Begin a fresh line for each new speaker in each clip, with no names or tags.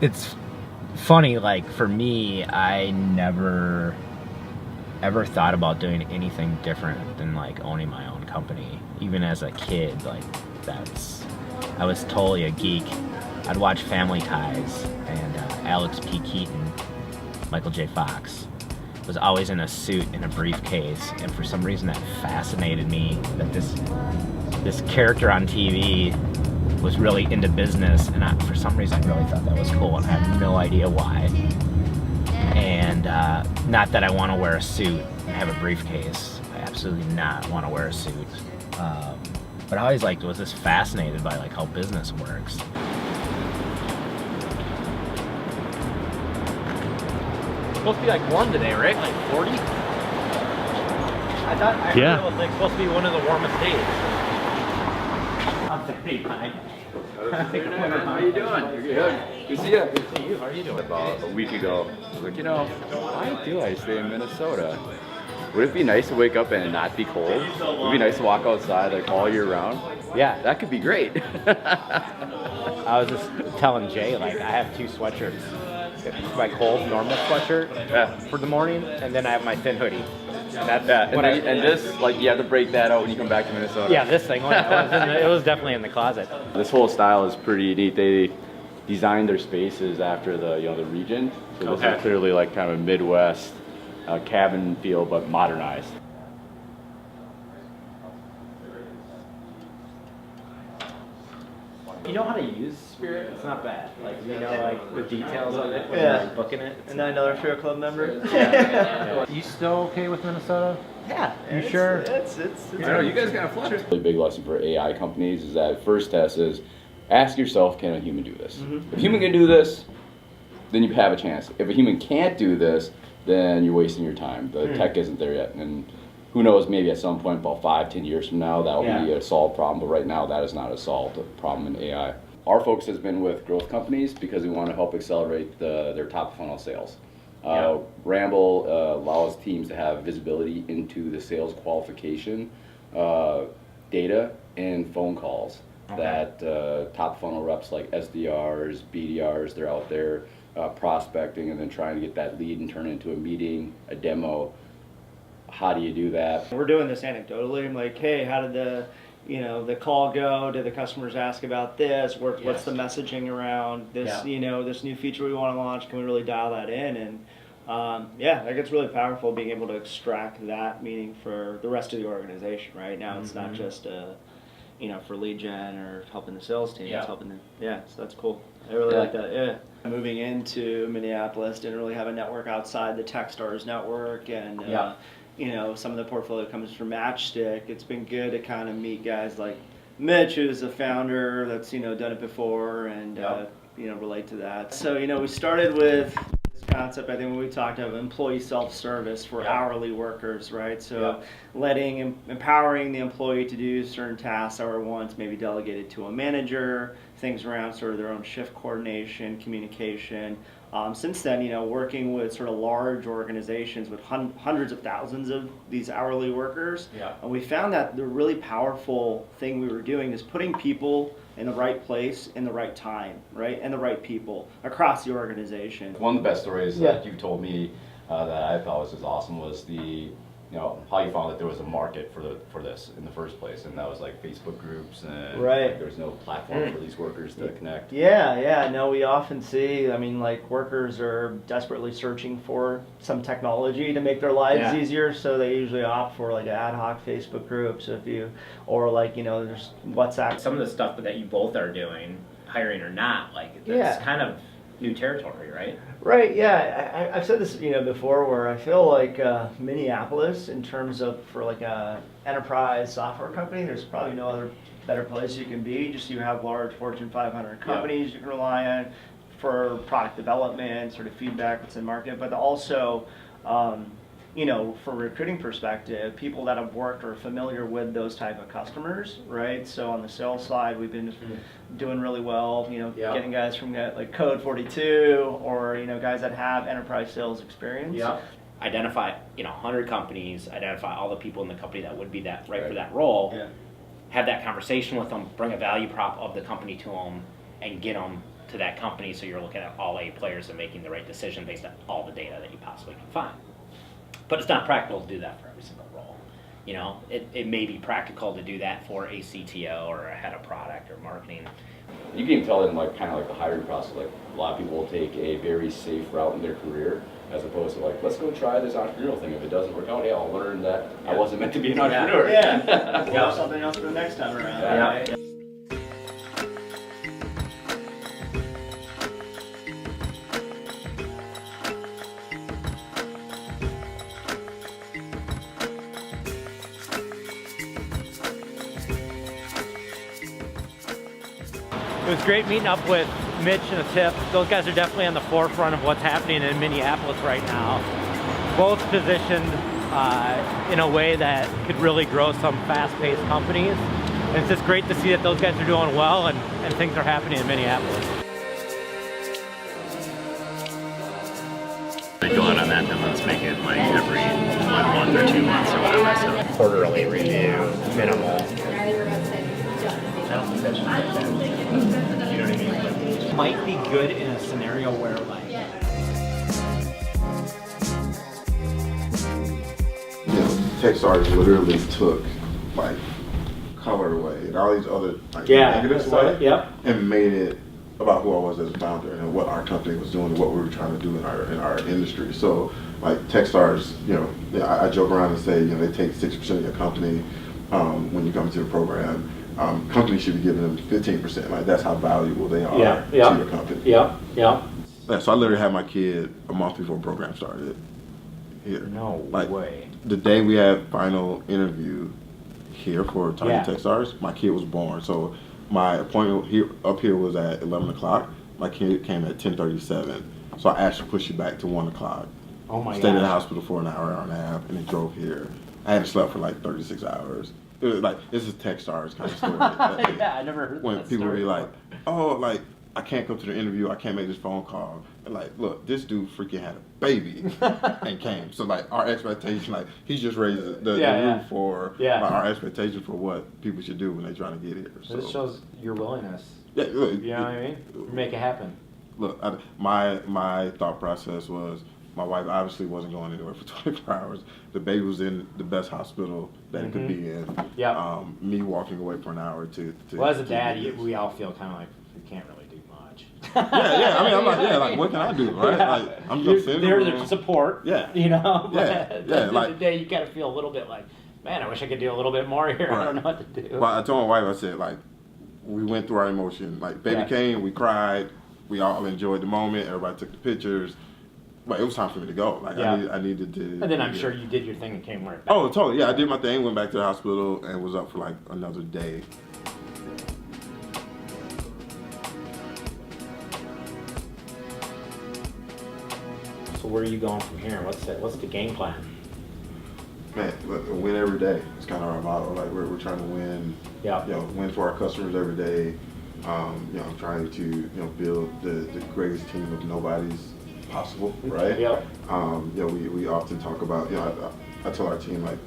it's funny, like for me, I never ever thought about doing anything different than like owning my own company. Even as a kid, like I was totally a geek. I'd watch Family Ties and Alex P. Keaton, Michael J. Fox was always in a suit and a briefcase, and for some reason that fascinated me, that this character on TV was really into business, and for some reason I really thought that was cool, and I have no idea why. And not that I want to wear a suit and have a briefcase. I absolutely not want to wear a suit. But I always was just fascinated by like how business works.
It's supposed to be like warm today, right? Like 40? I thought it was like supposed to be one of the warmest days. I'm 39.
How are you doing? You're good. Good to see you.
Good to see you. How are you doing?
About a week ago, I was like, why do I stay in Minnesota? Would it be nice to wake up and not be cold? Would it be nice to walk outside like all year round?
Yeah,
That could be great.
I was just telling Jay, like I have 2 sweatshirts. My cold normal sweatshirt for the morning, and then I have my thin hoodie.
And this, like, you have to break that out when you come back to Minnesota.
Yeah, this thing, it was definitely in the closet.
This whole style is pretty neat. They designed their spaces after the region. So this is clearly like kind of a Midwest cabin feel, but modernized.
You know how to use Spirit? It's not bad. Like, you know, like the details of it when you're booking it.
And $9 Spirit Club member.
You still okay with Minnesota?
Yeah.
You sure?
It's
I know, you guys got flustered. A really big lesson for AI companies is that first test is ask yourself, can a human do this? If a human can do this, then you have a chance. If a human can't do this, then you're wasting your time. The tech isn't there yet. And who knows, maybe at some point, about 5-10 years from now, that will be a solved problem. But right now, that is not a solved problem in AI. Our focus has been with growth companies because we want to help accelerate their top funnel sales. Ramble allows teams to have visibility into the sales qualification data and phone calls that top funnel reps like SDRs, BDRs, they're out there prospecting and then trying to get that lead and turn it into a meeting, a demo. How do you do that?
We're doing this anecdotally. I'm like, hey, how did the call go? Did the customers ask about this? What's the messaging around this? This new feature we want to launch. Can we really dial that in? And I think it's really powerful being able to extract that meaning for the rest of the organization. Right now, it's not just for lead gen or helping the sales team. It's helping them. So that's cool. I really like that. Yeah. Moving into Minneapolis, didn't really have a network outside the TechStars network, and some of the portfolio comes from Matchstick. It's been good to kind of meet guys like Mitch, who's a founder that's done it before, and relate to that. So we started with this concept. I think when we talked about employee self-service for hourly workers, right? So empowering the employee to do certain tasks that were once maybe delegated to a manager, things around sort of their own shift coordination, communication. Since then, working with sort of large organizations with hundreds of thousands of these hourly workers, and we found that the really powerful thing we were doing is putting people in the right place, in the right time, right, and the right people across the organization.
One of the best stories that you told me that I thought was awesome was how you found that there was a market for this in the first place, and that was like Facebook groups, and like, there's no platform for these workers to connect.
No, we often see, workers are desperately searching for some technology to make their lives easier, so they usually opt for like ad hoc Facebook groups, there's WhatsApp.
Some of the stuff that you both are doing, hiring or not, that's kind of new territory, right?
Right, yeah. I've said this before, where I feel like Minneapolis, in terms of for like a enterprise software company, there's probably no other better place you can be. Just you have large Fortune 500 companies you can rely on for product development, sort of feedback that's in market, but also for recruiting perspective, people that have worked or are familiar with those type of customers, right? So on the sales side, we've been doing really well, getting guys from like Code 42 or, guys that have enterprise sales experience.
Identify, 100 companies, identify all the people in the company that would be right for that role, have that conversation with them, bring a value prop of the company to them, and get them
to that company, so you're looking at all A players and making the right decision based on all the data that you possibly can find. But it's not practical to do that for every single role. You know, it may be practical to do that for a CTO or a head of product or marketing.
You can even tell in like kind of like the hiring process, like a lot of people will take a very safe route in their career as opposed to like, let's go try this entrepreneurial thing. If it doesn't work out, yeah, I'll learn that I wasn't meant to be an entrepreneur.
Yeah. We'll have something else for the next time around.
Yeah.
It was great meeting up with Mitch and Atif. Those guys are definitely on the forefront of what's happening in Minneapolis right now. Both positioned in a way that could really grow some fast-paced companies. And it's just great to see that those guys are doing well and things are happening in Minneapolis.
I go out on that, then let's make it like every month or 2 months or whatever. So quarterly review, minimal. I don't think that should be like that. You know what I mean? Like,
Might be good in a scenario where like
TechStars literally took like colorway and all these other like negatives away, and made it about who I was as a founder and what our company was doing and what we were trying to do in our industry. So like TechStars, I joke around and say, they take 60% of your company when you come into the program. Companies should be giving them 15%. Like that's how valuable they are to your company.
Yeah.
So I literally had my kid a month before the program started. Here.
no way.
The day we had final interview here for Tiny TechStars, my kid was born. So my appointment up here was at 11 o'clock. My kid came at 10:37. So I asked to push it back to 1 o'clock.
Oh my god.
Stayed in the hospital for an hour and a half, and then drove here. I hadn't slept for like 36 hours. It was like, this is TechStars kind of story.
Yeah, I never heard
when
that
people
story
be like, oh, like, I can't come to the interview, I can't make this phone call. And like, look, this dude freaking had a baby and came. So like our expectation, like he's just raised the roof for like, our expectation for what people should do when they're trying to get here. So
This shows your willingness.
yeah, look,
You know what I mean? Make it happen.
Look, my thought process was my wife obviously wasn't going anywhere for 24 hours. The baby was in the best hospital that it could be in.
Yeah.
Me walking away for an hour to
Well, as a
to
dad,
do this.
we all feel kind of like we can't really do much.
yeah. I mean, I'm like, like, what can I do, right? Like, I'm just sitting
There's
there.
support.
Yeah.
You know. But at the end of
like-
the day, you gotta feel a little bit like, man, I wish I could do a little bit more here. I don't know what to do.
But I told my wife, I said, like, we went through our emotion. Like, baby came, we cried, we all enjoyed the moment, everybody took the pictures. But it was time for me to go. Like, I needed to.
And then I'm sure you did your thing and came right back.
Oh, totally. Yeah, I did my thing, went back to the hospital, and was up for like another day.
So where are you going from here? What's the game plan?
Man, win every day. It's kind of our motto. Like we're trying to win.
Yeah.
Win for our customers every day. Trying to build the greatest team of nobodies possible, right?
Yeah.
We often talk about. I tell our team like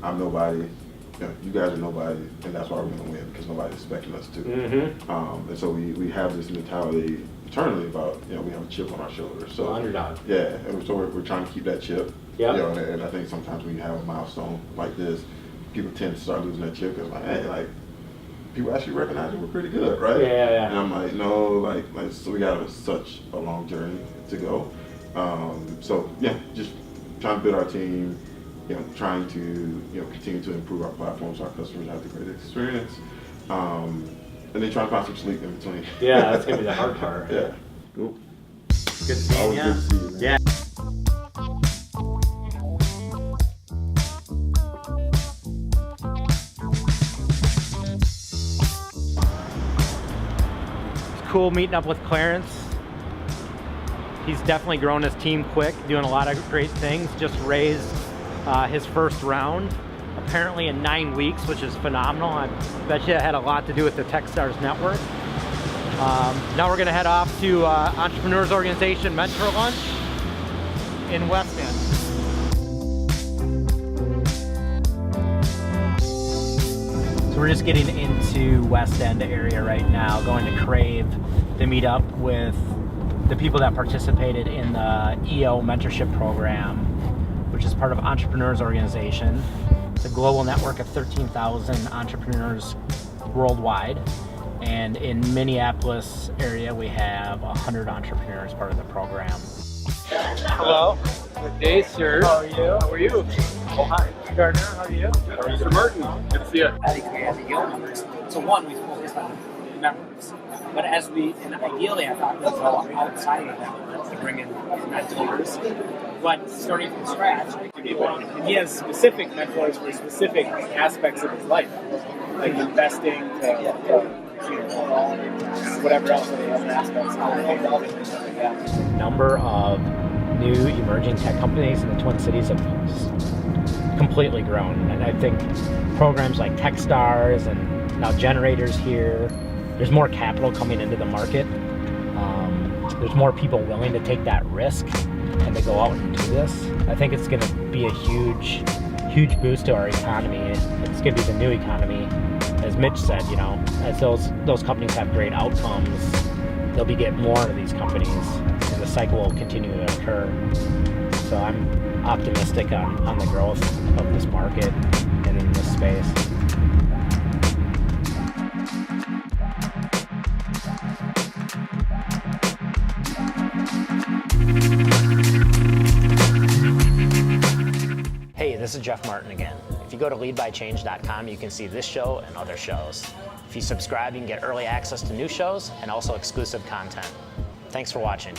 I'm nobody. You guys are nobody, and that's why we're going to win because nobody's expecting us to.
Mm-hmm.
And so we have this mentality internally about we have a chip on our shoulder. So
underdog.
Yeah, and so we're trying to keep that chip.
Yeah.
And I think sometimes when you have a milestone like this, people tend to start losing that chip because people actually recognize that we're pretty good, right?
Yeah.
And I'm like, no, so we got such a long journey to go. Just trying to build our team. Trying to continue to improve our platform so our customers have the great experience, and then trying to find some sleep in between.
Yeah, that's gonna be the hard part.
Yeah. Cool.
Good seeing
Always
you.
good to see you, man.
Yeah. It's cool meeting up with Clarence. He's definitely grown his team quick, doing a lot of great things. Just raised his first round, apparently in 9 weeks, which is phenomenal. I bet you it had a lot to do with the TechStars network. Now we're gonna head off to Entrepreneurs Organization Mentor Lunch in West End. So we're just getting into West End area right now, going to Crave.
They meet up with the people that participated in the EO mentorship program, which is part of Entrepreneurs Organization. It's a global network of 13,000 entrepreneurs worldwide. And in Minneapolis area, we have 100 entrepreneurs part of the program.
Hello. Good day, sir. How are you? How are you? Oh, hi. Gardner, how are you? Mr. Martin, good to see you.
I think we have the yield numbers. So one, we focused on members. But ideally, I thought we'd go outside of that to bring in mentors. But starting from scratch,
he has specific mentors for specific aspects of his life, like investing, whatever else they have aspects.
Number of new emerging tech companies in the Twin Cities have completely grown, and I think programs like TechStars and now Generators here, there's more capital coming into the market. There's more people willing to take that risk and to go out and do this. I think it's going to be a huge boost to our economy. It's going to be the new economy. As Mitch said, as those companies have great outcomes, they'll be getting more of these companies, and the cycle will continue to occur. So I'm optimistic on the growth of this market and in this space.
Hey, this is Geoff Martin again. If you go to leadbychange.com, you can see this show and other shows. If you subscribe, you can get early access to new shows and also exclusive content. Thanks for watching.